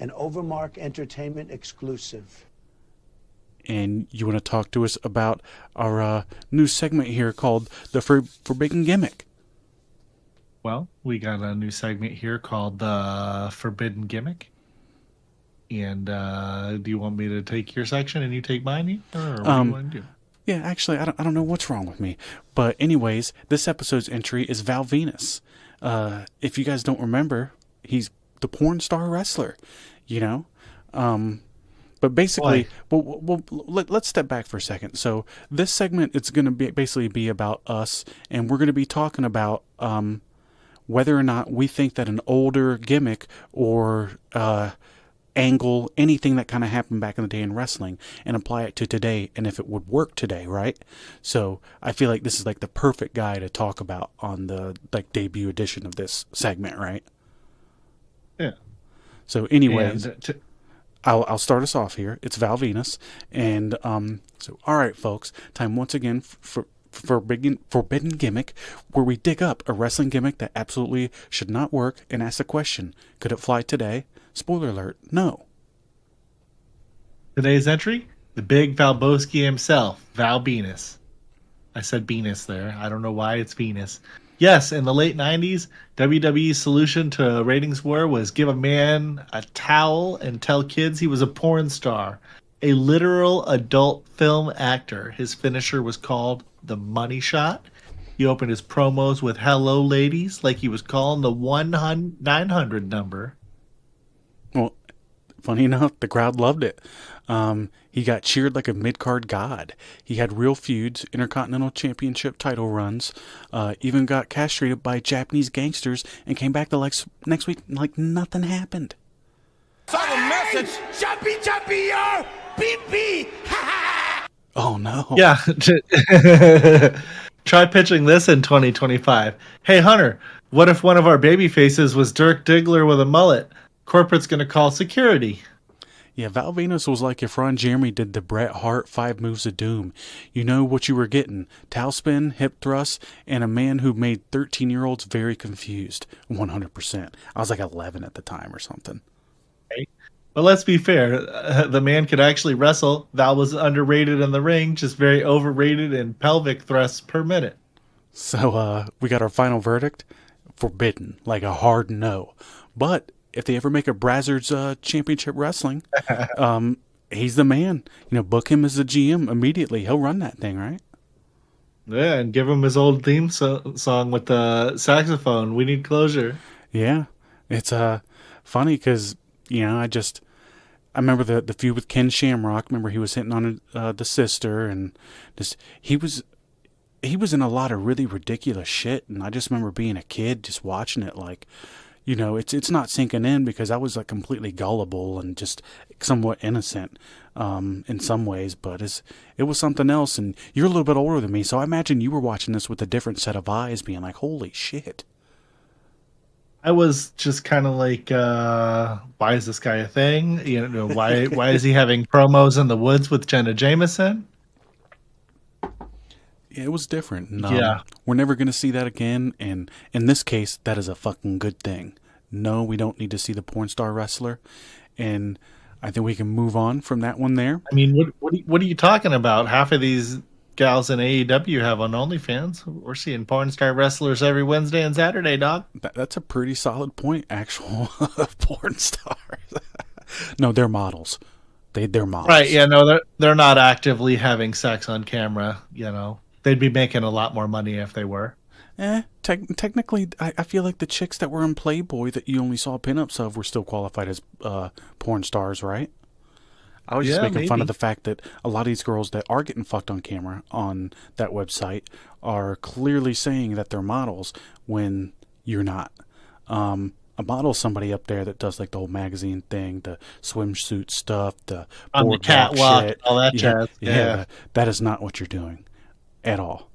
an Overmark Entertainment exclusive. And you want to talk to us about our new segment here called the Forbidden Gimmick. Well, we got a new segment here called the Forbidden Gimmick. And do you want me to take your section and you take mine? Or what do you want to do? Yeah, actually, I don't know what's wrong with me. But anyways, this episode's entry is Val Venis. If you guys don't remember, he's the porn star wrestler, you know? But basically, let's step back for a second. So this segment, it's going to basically be about us, and we're going to be talking about whether or not we think that an older gimmick or angle, anything that kind of happened back in the day in wrestling, and apply it to today, and if it would work today, right? So I feel like this is like the perfect guy to talk about on the debut edition of this segment, right? Yeah. So anyways, I'll start us off here. It's Val Venis, and so all right, folks, time once again for Forbidden Gimmick, where we dig up a wrestling gimmick that absolutely should not work and ask the question: could it fly today? Spoiler alert: no. Today's entry: the big Valboski himself, Val Venis. I said Venus there. I don't know why it's Venus. Yes, in the late 90s, WWE's solution to a ratings war was give a man a towel and tell kids he was a porn star. A literal adult film actor. His finisher was called the money shot. He opened his promos with "Hello, ladies," like he was calling the 900 number. Well, funny enough, the crowd loved it. He got cheered like a mid-card god. He had real feuds, Intercontinental Championship title runs, even got castrated by Japanese gangsters, and came back the next week like nothing happened. Follow message. Jumpy, jumpy, yo! Beep, beep! Oh, no. Yeah. Try pitching this in 2025. Hey, Hunter, what if one of our baby faces was Dirk Diggler with a mullet? Corporate's going to call security. Yeah, Val Venis was like if Ron Jeremy did the Bret Hart 5 Moves of Doom. You know what you were getting: towel spin, hip thrust, and a man who made 13-year-olds very confused. 100%. I was like 11 at the time or something. But let's be fair. The man could actually wrestle. Val was underrated in the ring, just very overrated in pelvic thrusts per minute. So we got our final verdict: forbidden, like a hard no. But if they ever make a Brazzard's Championship Wrestling, he's the man. You know, book him as the GM immediately. He'll run that thing, right? Yeah, and give him his old theme song with the saxophone. We need closure. Yeah, it's funny because I remember the feud with Ken Shamrock. Remember he was hitting on the sister, and he was in a lot of really ridiculous shit. And I just remember being a kid just watching it like. It's not sinking in because I was like completely gullible and just somewhat innocent in some ways, but it was something else. And you're a little bit older than me, so I imagine you were watching this with a different set of eyes, being like, "Holy shit!" I was just kind of like, why is this guy a thing? Why is he having promos in the woods with Jenna Jameson? It was different. Yeah. We're never going to see that again. And in this case, that is a fucking good thing. No, we don't need to see the porn star wrestler. And I think we can move on from that one there. I mean, what are you talking about? Half of these gals in AEW have on OnlyFans. We're seeing porn star wrestlers every Wednesday and Saturday, dog. That's a pretty solid point, actual porn stars. No, they're models. They're models. Right, yeah, no, they're not actively having sex on camera, They'd be making a lot more money if they were. Technically, I feel like the chicks that were in Playboy that you only saw pinups of were still qualified as porn stars, right? I was just making fun of the fact that a lot of these girls that are getting fucked on camera on that website are clearly saying that they're models when you're not. A model is somebody up there that does like the whole magazine thing, the swimsuit stuff, on the catwalk, shit. All that jazz. Yeah, that is not what you're doing. At all.